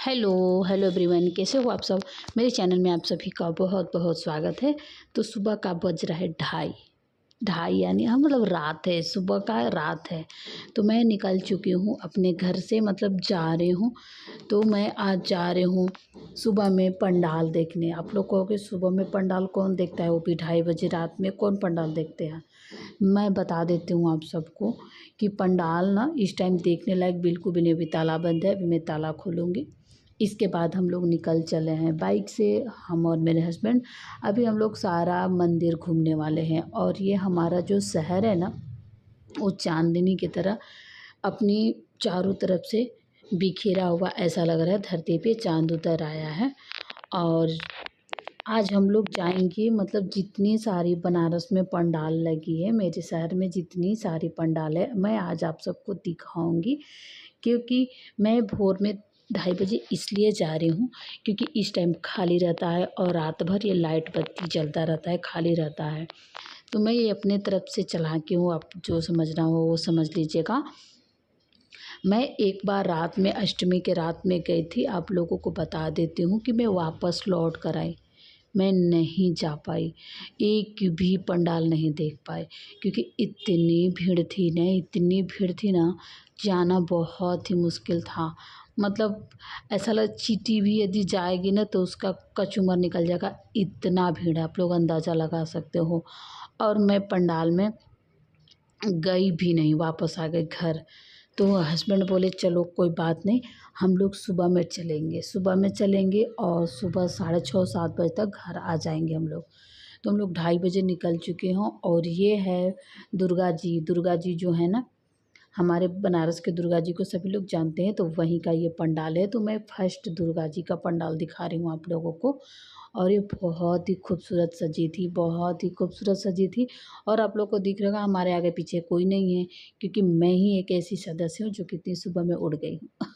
Hello hello everyone, कैसे हो आप सब। मेरे चैनल में आप सभी का बहुत बहुत स्वागत है। तो सुबह का बज रहा है ढाई ढाई यानी हाँ मतलब रात है, सुबह का रात है। तो मैं निकल चुकी हूँ अपने घर से, मतलब जा रही हूँ। तो मैं आज जा रही हूँ सुबह में पंडाल देखने। आप लोग कहोगे सुबह में पंडाल कौन देखता है, वो भी 2:30 बजे रात में कौन पंडाल देखते हैं। मैं बता देती हूँ आप सबको कि पंडाल ना इस टाइम देखने लायक बिल्कुल भी नहीं। अभी ताला बंद है, अभी मैं ताला खोलूँगी। इसके बाद हम लोग निकल चले हैं बाइक से, हम और मेरे हस्बैंड। अभी हम लोग सारा मंदिर घूमने वाले हैं। और ये हमारा जो शहर है ना, वो चांदनी की तरह अपनी चारों तरफ से बिखेरा हुआ ऐसा लग रहा है, धरती पे चांद उतर आया है। और आज हम लोग जाएंगे, मतलब जितनी सारी बनारस में पंडाल लगी है, मेरे शहर में जितनी सारी पंडाल है, मैं आज आप सबको दिखाऊंगी। क्योंकि मैं भोर में 2:30 बजे इसलिए जा रही हूँ क्योंकि इस टाइम खाली रहता है और रात भर ये लाइट बत्ती जलता रहता है, खाली रहता है। तो मैं ये अपने तरफ से चला के हूँ, आप जो समझना हो वो समझ लीजिएगा। मैं एक बार रात में, अष्टमी के रात में गई थी। आप लोगों को बता देती हूँ कि मैं वापस लौट कर आई, मैं नहीं जा पाई, एक भी पंडाल नहीं देख पाई क्योंकि इतनी भीड़ थी ना, इतनी भीड़ थी ना, जाना बहुत ही मुश्किल था। मतलब ऐसा लग, चींटी भी यदि जाएगी ना तो उसका कचूमर निकल जाएगा, इतना भीड़ है, आप लोग अंदाज़ा लगा सकते हो। और मैं पंडाल में गई भी नहीं, वापस आ गई घर। तो हस्बैंड बोले चलो कोई बात नहीं, हम लोग सुबह में चलेंगे, सुबह में चलेंगे और सुबह 6:30-7 बजे तक घर आ जाएंगे हम लोग। तो हम लोग 2:30 बजे निकल चुके हों। और ये है दुर्गा जी जो है ना, हमारे बनारस के दुर्गा जी को सभी लोग जानते हैं, तो वहीं का ये पंडाल है। तो मैं फर्स्ट दुर्गा जी का पंडाल दिखा रही हूँ आप लोगों को। और ये बहुत ही खूबसूरत सजी थी, बहुत ही खूबसूरत सजी थी। और आप लोग को दिख रहा होगा हमारे आगे पीछे कोई नहीं है, क्योंकि मैं ही एक ऐसी सदस्य हूँ जो कितनी सुबह में उड़ गई हूँ।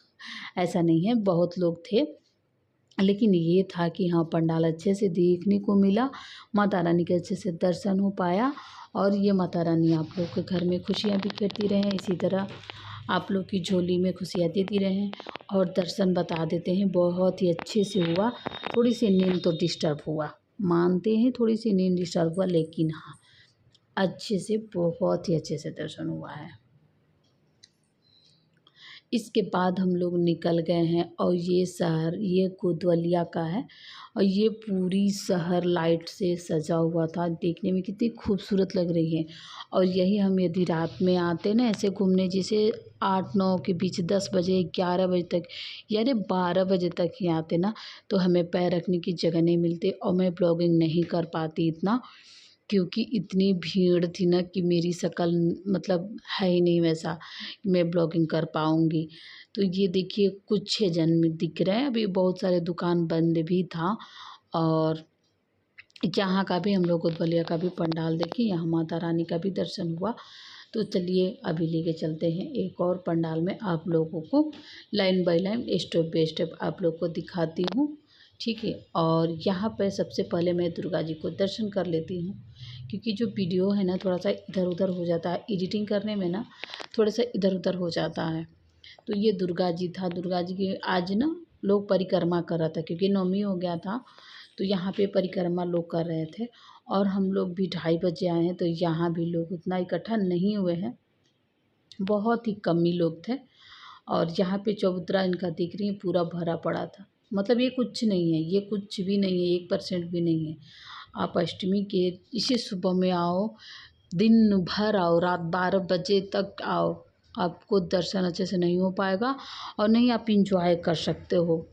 ऐसा नहीं है, बहुत लोग थे, लेकिन ये था कि हाँ पंडाल अच्छे से देखने को मिला, माता रानी के अच्छे से दर्शन हो पाया। और ये माता रानी आप लोग के घर में खुशियाँ बिखेरती रहें, इसी तरह आप लोग की झोली में खुशियाँ देती रहें। और दर्शन बता देते हैं बहुत ही अच्छे से हुआ। थोड़ी सी नींद तो डिस्टर्ब हुआ, मानते हैं, थोड़ी सी नींद डिस्टर्ब हुआ, लेकिन हाँ अच्छे से, बहुत ही अच्छे से दर्शन हुआ है। इसके बाद हम लोग निकल गए हैं और ये शहर, ये कोतवालिया का है। और ये पूरी शहर लाइट से सजा हुआ था, देखने में कितनी खूबसूरत लग रही है। और यही हम यदि रात में आते ना ऐसे घूमने, जैसे 8-9 के बीच, 10 बजे, 11 बजे तक, यानी 12 बजे तक ही आते ना, तो हमें पैर रखने की जगह नहीं मिलती और मैं ब्लॉगिंग नहीं कर पाती इतना, क्योंकि इतनी भीड़ थी ना कि मेरी शक्ल मतलब है ही नहीं वैसा कि मैं ब्लॉगिंग कर पाऊँगी। तो ये देखिए कुछ 6 जन में दिख रहे हैं, अभी बहुत सारे दुकान बंद भी था। और यहाँ का भी हम लोग कोतवालिया का भी पंडाल देखे, यहाँ माता रानी का भी दर्शन हुआ। तो चलिए अभी लेके चलते हैं एक और पंडाल में, आप लोगों को line by line, step by step आप लोग को दिखाती हूँ, ठीक है। और यहाँ पर सबसे पहले मैं दुर्गा जी को दर्शन कर लेती हूँ, क्योंकि जो वीडियो है ना थोड़ा सा इधर उधर हो जाता है, एडिटिंग करने में ना थोड़ा सा इधर उधर हो जाता है। तो ये दुर्गा जी था, दुर्गा जी के आज ना लोग परिक्रमा कर रहा था, क्योंकि नवमी हो गया था, तो यहाँ पे परिक्रमा लोग कर रहे थे। और हम लोग भी 2:30 बजे आए हैं, तो यहाँ भी लोग उतना इकट्ठा नहीं हुए हैं, बहुत ही कम ही लोग थे। और यहाँ पे चबूतरा इनका देख रही हैं पूरा भरा पड़ा था, मतलब ये कुछ नहीं है, ये कुछ भी नहीं है, 1% भी नहीं है। आप अष्टमी के इसी सुबह में आओ, दिन भर आओ, रात 12 बजे तक आओ, आपको दर्शन अच्छे से नहीं हो पाएगा और नहीं आप इंजॉय कर सकते हो।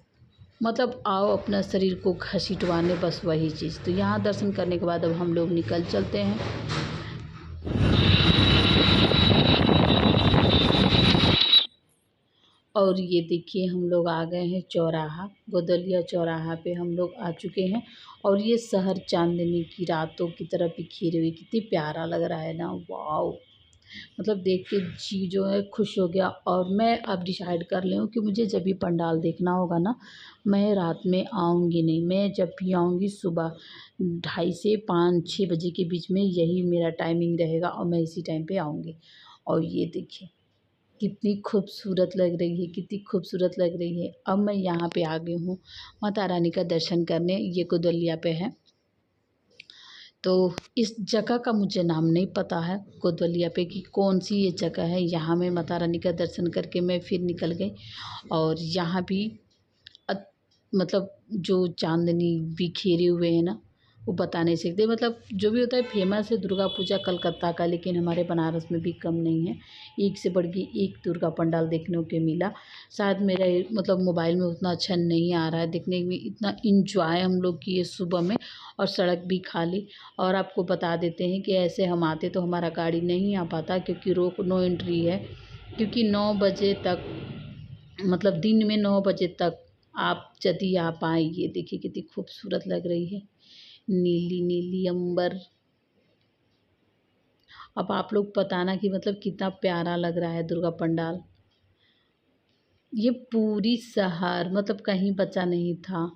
मतलब आओ अपना शरीर को घसीटवाने, बस वही चीज़। तो यहाँ दर्शन करने के बाद अब हम लोग निकल चलते हैं। और ये देखिए हम लोग आ गए हैं चौराहा, गोदलिया चौराहा पे हम लोग आ चुके हैं। और ये शहर चांदनी की रातों की तरह बिखेरे हुए, कितनी प्यारा लग रहा है ना, वाओ। मतलब देख के जी जो है खुश हो गया। और मैं अब डिसाइड कर ली हूँ कि मुझे जब भी पंडाल देखना होगा ना, मैं रात में आऊँगी नहीं, मैं जब भी आऊँगी सुबह 2:30 से 5-6 बजे के बीच में, यही मेरा टाइमिंग रहेगा और मैं इसी टाइम पे आऊँगी। और ये देखिए कितनी खूबसूरत लग रही है, कितनी खूबसूरत लग रही है। अब मैं यहाँ पे आ गई हूँ माता रानी का दर्शन करने, ये गोदवलिया पे है। तो इस जगह का मुझे नाम नहीं पता है गोदवलिया पे कि कौन सी ये जगह है। यहाँ मैं माता रानी का दर्शन करके मैं फिर निकल गई। और यहाँ भी मतलब जो चांदनी बिखेरे हुए हैं ना, वो बता नहीं सकते। मतलब जो भी होता है, फेमस है दुर्गा पूजा कलकत्ता का, लेकिन हमारे बनारस में भी कम नहीं है। एक से बढ़ के एक दुर्गा पंडाल देखने को मिला। शायद मेरा मतलब मोबाइल में उतना अच्छा नहीं आ रहा है देखने में। इतना इंजॉय हम लोग किए सुबह में, और सड़क भी खाली। और आपको बता देते हैं कि ऐसे हम आते तो हमारा गाड़ी नहीं आ पाता, क्योंकि रोक नो एंट्री है। क्योंकि 9 बजे तक, मतलब दिन में 9 बजे तक आप यदि आप आए, ये देखिए कितनी खूबसूरत लग रही है, नीली नीली अंबर। अब आप लोग बताना कि मतलब कितना प्यारा लग रहा है दुर्गा पंडाल। ये पूरी शहर, मतलब कहीं बचा नहीं था।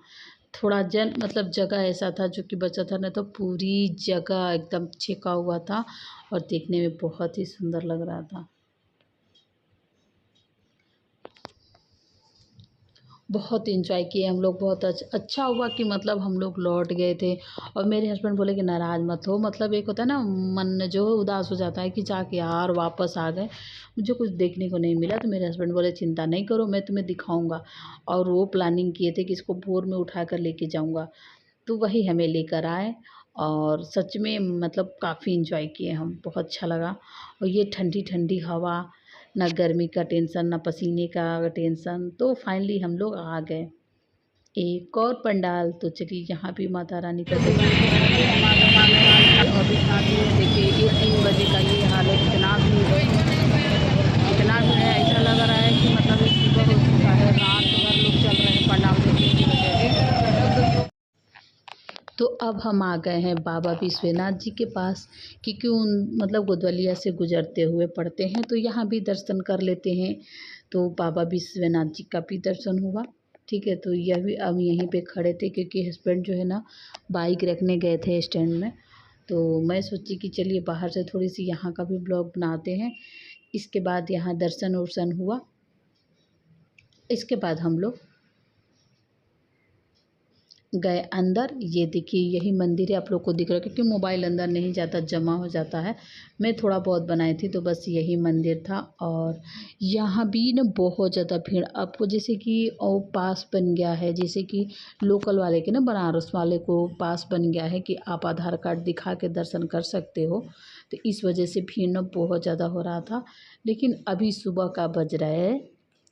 थोड़ा मतलब जगह ऐसा था जो कि बचा था, ना तो पूरी जगह एकदम छेका हुआ था, और देखने में बहुत ही सुंदर लग रहा था। बहुत एंजॉय किए हम लोग। बहुत अच्छा हुआ कि मतलब हम लोग लौट गए थे। और मेरे हस्बैंड बोले कि नाराज़ मत हो, मतलब एक होता है ना मन जो है उदास हो जाता है कि जाके यार वापस आ गए, मुझे कुछ देखने को नहीं मिला। तो मेरे हस्बैंड बोले चिंता नहीं करो, मैं तुम्हें दिखाऊंगा। और वो प्लानिंग किए थे कि इसको भोर में उठा कर लेके जाऊंगा, तो वही हमें लेकर आए। और सच में मतलब काफ़ी इंजॉय किए हम, बहुत अच्छा लगा। और ये ठंडी ठंडी हवा, ना गर्मी का टेंशन, ना पसीने का टेंशन। तो फाइनली हम लोग आ गए एक और पंडाल। तो चलिए यहाँ भी माता रानी का दर्शन करके हम आ गए। और इतना भी देखिए, ये 3 बजे का ये हाल है। इतना भी है, इतना भी है, ऐसा लग रहा है कि मतलब ये सुबह हो चुका है, रात भर लोग चल रहे हैं पंडाल देखने की वजह से। तो अब हम आ गए हैं बाबा विश्वनाथ जी के पास, क्योंकि उन मतलब गोदवलिया से गुजरते हुए पड़ते हैं, तो यहाँ भी दर्शन कर लेते हैं। तो बाबा विश्वनाथ जी का भी दर्शन हुआ। ठीक है, तो यह भी हम यहीं पे खड़े थे, क्योंकि हस्बैंड जो है ना बाइक रखने गए थे स्टैंड में। तो मैं सोची कि चलिए बाहर से थोड़ी सी यहाँ का भी ब्लॉग बनाते हैं। इसके बाद यहाँ दर्शन वर्शन हुआ। इसके बाद हम लोग गए अंदर। ये देखिए यही मंदिर है, आप लोग को दिख रहा है, क्योंकि मोबाइल अंदर नहीं जाता, जमा हो जाता है। मैं थोड़ा बहुत बनाई थी, तो बस यही मंदिर था। और यहाँ भी ना बहुत ज़्यादा भीड़, आपको जैसे कि और पास बन गया है, जैसे कि लोकल वाले के ना बनारस वाले को पास बन गया है कि आप आधार कार्ड दिखा के दर्शन कर सकते हो। तो इस वजह से भीड़ ना बहुत ज़्यादा हो रहा था। लेकिन अभी सुबह का बज रहा है,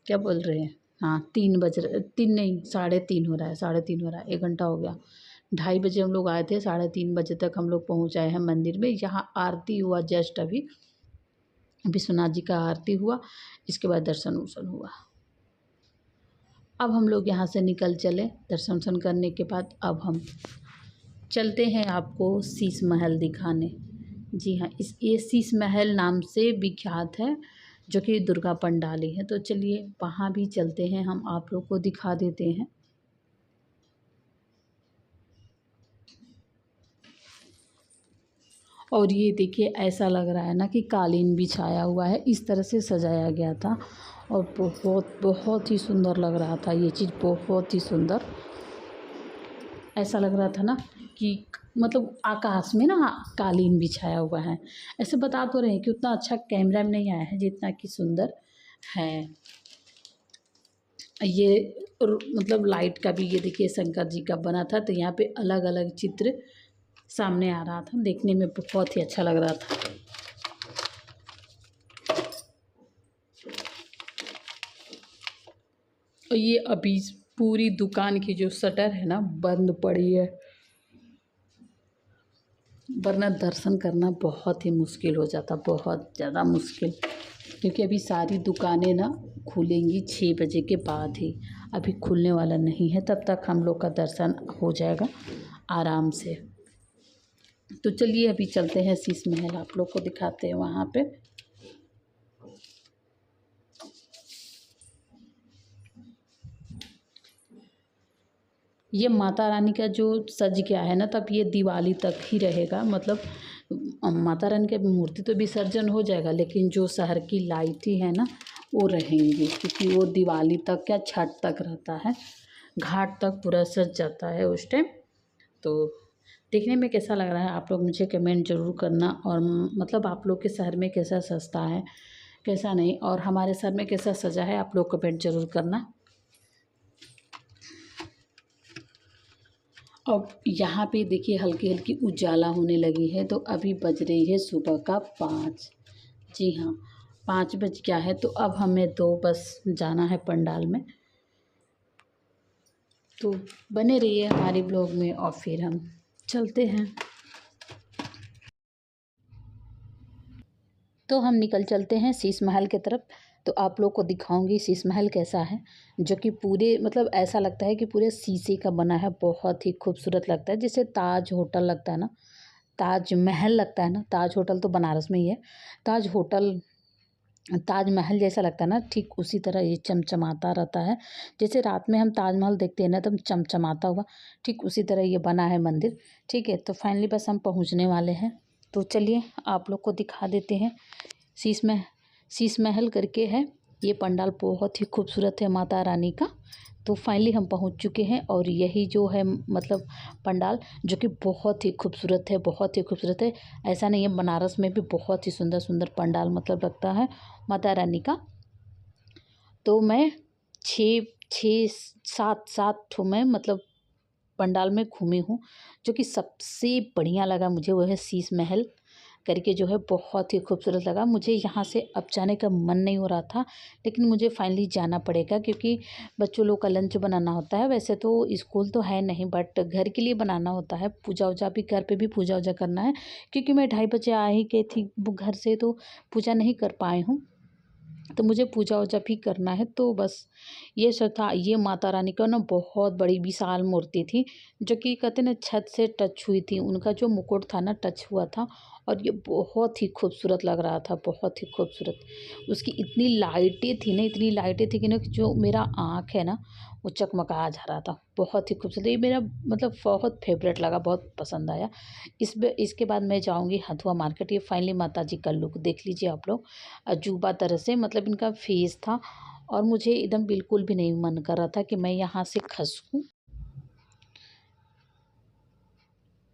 क्या बोल रहे हैं, हाँ 3 बज रहे, 3 नहीं 3:30 हो रहा है, 3:30 हो रहा है, 1 घंटा हो गया। 2:30 बजे हम लोग आए थे, 3:30 बजे तक हम लोग पहुँच आए हैं मंदिर में। यहाँ आरती हुआ जस्ट अभी, विश्वनाथ जी का आरती हुआ। इसके बाद दर्शन वर्शन हुआ। अब हम लोग यहाँ से निकल चले दर्शन वर्शन करने के बाद। अब हम चलते हैं आपको शीश महल दिखाने। जी हाँ, ये शीश महल नाम से विख्यात है, जो कि दुर्गा पंडाली है। तो चलिए वहाँ भी चलते हैं, हम आप लोग को दिखा देते हैं। और ये देखिए ऐसा लग रहा है ना कि कालीन बिछाया हुआ है, इस तरह से सजाया गया था। और बहुत बहुत ही सुंदर लग रहा था ये चीज़, बहुत ही सुंदर। ऐसा लग रहा था ना कि मतलब आकाश में ना कालीन बिछाया हुआ है। ऐसे बता तो रहे हैं कि उतना अच्छा कैमरा में नहीं आया है जितना कि सुंदर है ये। मतलब लाइट का भी ये देखिए शंकर जी का बना था, तो यहाँ पे अलग अलग चित्र सामने आ रहा था, देखने में बहुत ही अच्छा लग रहा था। और ये अभी पूरी दुकान की जो शटर है ना बंद पड़ी है, वरना दर्शन करना बहुत ही मुश्किल हो जाता, बहुत ज़्यादा मुश्किल। क्योंकि अभी सारी दुकानें ना खुलेंगी 6 बजे के बाद ही, अभी खुलने वाला नहीं है। तब तक हम लोग का दर्शन हो जाएगा आराम से। तो चलिए अभी चलते हैं शीश महल, आप लोग को दिखाते हैं वहाँ पे। ये माता रानी का जो सज गया है ना, तब ये दिवाली तक ही रहेगा। मतलब माता रानी की मूर्ति तो विसर्जन हो जाएगा, लेकिन जो शहर की लाइट ही है ना वो रहेंगे, क्योंकि वो दिवाली तक या छठ तक रहता है, घाट तक पूरा सज जाता है उस टाइम। तो देखने में कैसा लग रहा है आप लोग मुझे कमेंट ज़रूर करना, और मतलब आप लोग के शहर में कैसा सजता है कैसा नहीं, और हमारे शहर में कैसा सजा है आप लोग कमेंट ज़रूर करना। अब यहाँ पे देखिए हल्की हल्की उजाला होने लगी है, तो अभी बज रही है सुबह का 5। जी हाँ, 5 बज गया है। तो अब हमें 2 बस जाना है पंडाल में। तो बने रहिए हमारे ब्लॉग में और फिर हम चलते हैं। तो हम निकल चलते हैं शीश महल की तरफ। तो आप लोग को दिखाऊंगी शीश महल कैसा है, जो कि पूरे मतलब ऐसा लगता है कि पूरे शीशे का बना है, बहुत ही खूबसूरत लगता है। जैसे ताज होटल लगता है ना, ताज महल लगता है ना, ताज होटल तो बनारस में ही है, ताज होटल ताजमहल जैसा लगता है ना, ठीक उसी तरह ये चमचमाता रहता है। जैसे रात में हम ताजमहल देखते हैं ना एकदम चमचमाता हुआ, ठीक उसी तरह ये बना है मंदिर। ठीक है, तो फाइनली बस हम पहुंचने वाले हैं। तो चलिए आप लोग को दिखा देते हैं। शीश में शीश महल करके है ये पंडाल, बहुत ही खूबसूरत है माता रानी का। तो फाइनली हम पहुंच चुके हैं, और यही जो है मतलब पंडाल, जो कि बहुत ही खूबसूरत है, बहुत ही खूबसूरत है। ऐसा नहीं है, बनारस में भी बहुत ही सुंदर सुंदर पंडाल मतलब लगता है माता रानी का। तो मैं छः छः सात सात ठो में मतलब पंडाल में घूमी हूँ। जो कि सबसे बढ़िया लगा मुझे वो है शीश महल करके, जो है बहुत ही खूबसूरत लगा मुझे। यहाँ से अब जाने का मन नहीं हो रहा था, लेकिन मुझे फाइनली जाना पड़ेगा, क्योंकि बच्चों लोग का लंच बनाना होता है। वैसे तो स्कूल तो है नहीं, बट घर के लिए बनाना होता है। पूजा वूजा भी घर पे भी पूजा वूजा करना है, क्योंकि मैं 2:30 बजे आ ही गई थी वो घर से, तो पूजा नहीं कर पाई हूँ। तो मुझे पूजा वूजा भी करना है। तो बस ये सब था। ये माता रानी का ना बहुत बड़ी विशाल मूर्ति थी, जो कि कहते ना छत से टच हुई थी, उनका जो मुकुट था ना टच हुआ था, और ये बहुत ही खूबसूरत लग रहा था, बहुत ही खूबसूरत। उसकी इतनी लाइटें थी ना, इतनी लाइटें थी कि ना कि जो मेरा आँख है ना वो चकमका जा रहा था, बहुत ही खूबसूरत। ये मेरा मतलब बहुत फेवरेट लगा, बहुत पसंद आया। इसके बाद मैं जाऊँगी हथुआ मार्केट। ये फाइनली माता जी का लुक देख लीजिए आप लोग, अजूबा तरह से मतलब इनका फेस था, और मुझे एकदम बिल्कुल भी नहीं मन कर रहा था कि मैं यहाँ से खसूँ।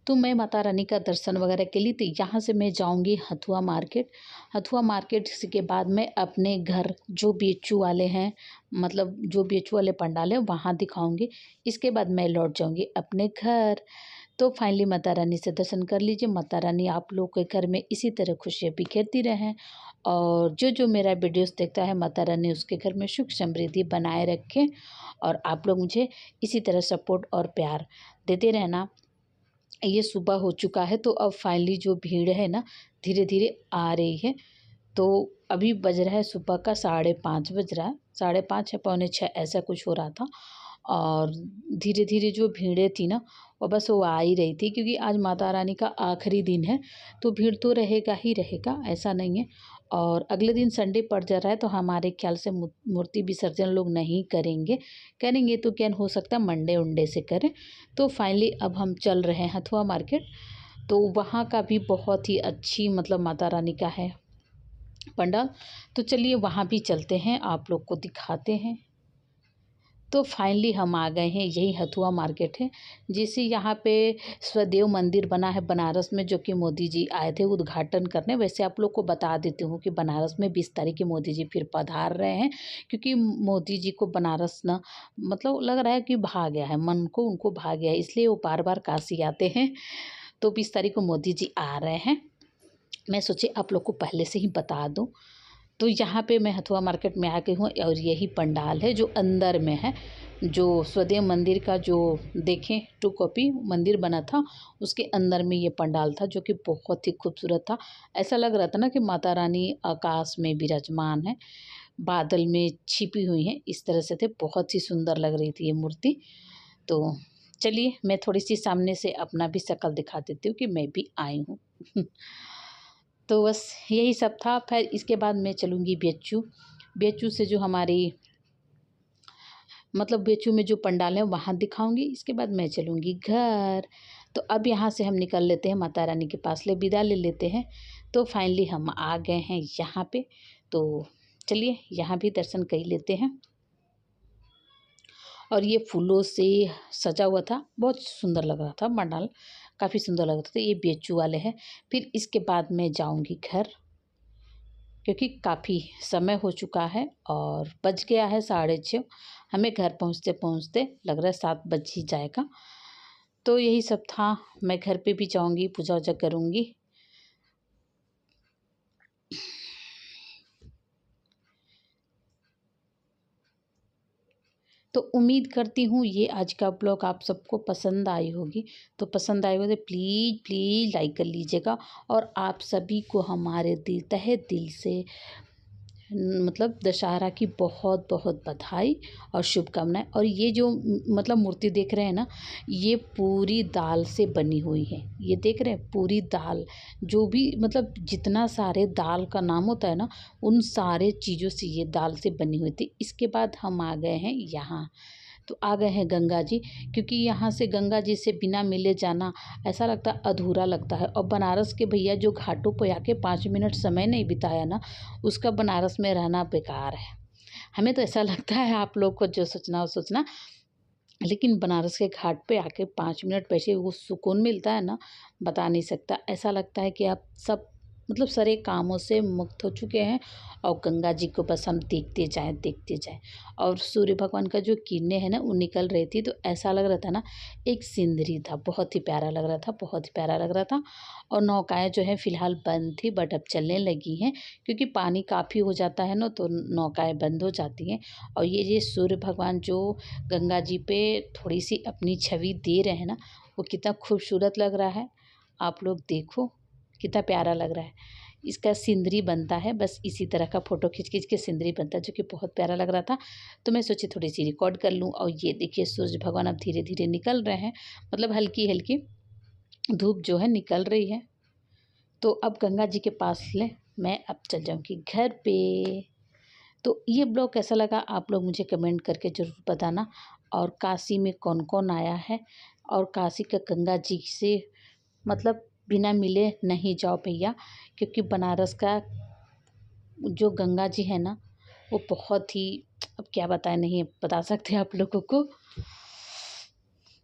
तो मैं माता रानी का दर्शन वगैरह के लिए तो यहाँ से मैं जाऊँगी हथुआ मार्केट। हथुआ मार्केट के बाद मैं अपने घर जो बीएचयू वाले हैं, मतलब जो बीएचयू वाले पंडाल है वहाँ दिखाऊँगी। इसके बाद मैं लौट जाऊँगी अपने घर। तो फाइनली माता रानी से दर्शन कर लीजिए। माता रानी आप लोग के घर में इसी तरह खुशियाँ बिखेरती रहें, और जो जो मेरा वीडियोस देखता है माता रानी उसके घर में सुख समृद्धि बनाए रखें, और आप लोग मुझे इसी तरह सपोर्ट और प्यार देते रहना। ये सुबह हो चुका है, तो अब फाइनली जो भीड़ है ना धीरे धीरे आ रही है। तो अभी बज रहा है सुबह का 5:30 बज रहा है, 5:30 या 5:45 ऐसा कुछ हो रहा था। और धीरे धीरे जो भीड़ें थी ना वो बस वो आ ही रही थी, क्योंकि आज माता रानी का आखिरी दिन है, तो भीड़ तो रहेगा ही रहेगा, ऐसा नहीं है। और अगले दिन संडे पड़ जा रहा है, तो हमारे ख्याल से मूर्ति विसर्जन लोग नहीं करेंगे। करेंगे तो क्या हो सकता है मंडे उंडे से करें। तो फाइनली अब हम चल रहे हैं हथुआ मार्केट। तो वहाँ का भी बहुत ही अच्छी मतलब माता रानी का है पंडाल। तो चलिए वहाँ भी चलते हैं, आप लोग को दिखाते हैं। तो फाइनली हम आ गए हैं, यही हथुआ मार्केट है। जैसे यहाँ पे स्वदेव मंदिर बना है बनारस में, जो कि मोदी जी आए थे उद्घाटन करने। वैसे आप लोग को बता देती हूँ कि बनारस में 20 तारीख के मोदी जी फिर पधार रहे हैं, क्योंकि मोदी जी को बनारस ना मतलब लग रहा है कि भा गया है, मन को उनको भा गया है, इसलिए वो बार बार काशी आते हैं। तो 20 तारीख को मोदी जी आ रहे हैं, मैं सोची आप लोग को पहले से ही बता दूँ। तो यहाँ पे मैं हथुआ मार्केट में आ गई हूँ, और यही पंडाल है जो अंदर में है, जो स्वदेव मंदिर का जो देखें 2 कॉपी मंदिर बना था उसके अंदर में ये पंडाल था, जो कि बहुत ही खूबसूरत था। ऐसा लग रहा था ना कि माता रानी आकाश में विराजमान है, बादल में छिपी हुई हैं, इस तरह से थे, बहुत ही सुंदर लग रही थी ये मूर्ति। तो चलिए मैं थोड़ी सी सामने से अपना भी शक्ल दिखा देती हूँ कि मैं भी आई हूँ। तो बस यही सब था। फिर इसके बाद मैं चलूँगी बीएचयू। बीएचयू से जो हमारी मतलब बीएचयू में जो पंडाल है वहाँ दिखाऊंगी। इसके बाद मैं चलूँगी घर। तो अब यहाँ से हम निकल लेते हैं, माता रानी के पास विदा ले लेते हैं। तो फाइनली हम आ गए हैं यहाँ पे। तो चलिए यहाँ भी दर्शन कर लेते हैं। और ये फूलों से सजा हुआ था, बहुत सुंदर लग रहा था पंडाल, काफ़ी सुंदर लग रहा था। ये बेचू वाले हैं। फिर इसके बाद मैं जाऊंगी घर, क्योंकि काफ़ी समय हो चुका है और बज गया है 6:30। हमें घर पहुंचते पहुंचते लग रहा है 7 बज ही जाएगा। तो यही सब था। मैं घर पे भी जाऊंगी, पूजा वूजा करूंगी। तो उम्मीद करती हूँ ये आज का ब्लॉग आप सबको पसंद आई होगी। तो पसंद आई हो तो प्लीज़ प्लीज़ लाइक कर लीजिएगा। और आप सभी को हमारे तहे दिल से मतलब दशहरा की बहुत बहुत बधाई और शुभकामनाएं। और ये जो मतलब मूर्ति देख रहे हैं ना, ये पूरी दाल से बनी हुई है। ये देख रहे हैं पूरी दाल, जो भी मतलब जितना सारे दाल का नाम होता है ना, उन सारे चीज़ों से ये दाल से बनी हुई थी। इसके बाद हम आ गए हैं यहाँ, तो आ गए हैं गंगा जी, क्योंकि यहाँ से गंगा जी से बिना मिले जाना ऐसा लगता है अधूरा लगता है। और बनारस के भैया जो घाटों पे आके 5 मिनट समय नहीं बिताया ना, उसका बनारस में रहना बेकार है। हमें तो ऐसा लगता है, आप लोग को जो सोचना हो सोचना, लेकिन बनारस के घाट पे आके 5 मिनट बैठे वो सुकून मिलता है ना, बता नहीं सकता। ऐसा लगता है कि आप सब मतलब सारे कामों से मुक्त हो चुके हैं और गंगा जी को बस हम देखते जाएं देखते जाएं। और सूर्य भगवान का जो किरणें हैं ना, वो निकल रही थी, तो ऐसा लग रहा था ना एक सिंदरी था। बहुत ही प्यारा लग रहा था, बहुत ही प्यारा लग रहा था। और नौकाएं जो है फ़िलहाल बंद थी, बट अब चलने लगी हैं, क्योंकि पानी काफ़ी हो जाता है ना, तो नौकाएं बंद हो जाती हैं। और ये सूर्य भगवान जो गंगा जी पे थोड़ी सी अपनी छवि दे रहे हैं ना, वो कितना खूबसूरत लग रहा है। आप लोग देखो कितना प्यारा लग रहा है। इसका सिंदरी बनता है, बस इसी तरह का फ़ोटो खींच खींच के सिंदरी बनता है, जो कि बहुत प्यारा लग रहा था। तो मैं सोची थोड़ी सी रिकॉर्ड कर लूँ। और ये देखिए सूर्य भगवान अब धीरे धीरे निकल रहे हैं, मतलब हल्की हल्की धूप जो है निकल रही है। तो अब गंगा जी के पास ले मैं अब चल जाऊँगी घर पे। तो ये ब्लॉग कैसा लगा आप लोग मुझे कमेंट करके ज़रूर बताना। और काशी में कौन कौन आया है, और काशी का गंगा जी से मतलब बिना मिले नहीं जाओ भैया, क्योंकि बनारस का जो गंगा जी है ना, वो बहुत ही, अब क्या बताएं, नहीं बता सकते आप लोगों को।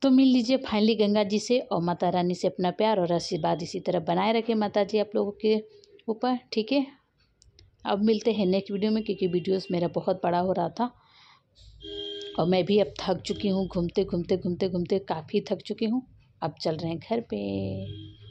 तो मिल लीजिए फाइनली गंगा जी से, और माता रानी से अपना प्यार और आशीर्वाद इसी तरह बनाए रखें माता जी आप लोगों के ऊपर, ठीक है। अब मिलते हैं नेक्स्ट वीडियो में, क्योंकि वीडियोस मेरा बहुत बड़ा हो रहा था और मैं भी अब थक चुकी हूँ, घूमते घूमते घूमते घूमते काफ़ी थक चुकी हूँ। अब चल रहे हैं घर पे।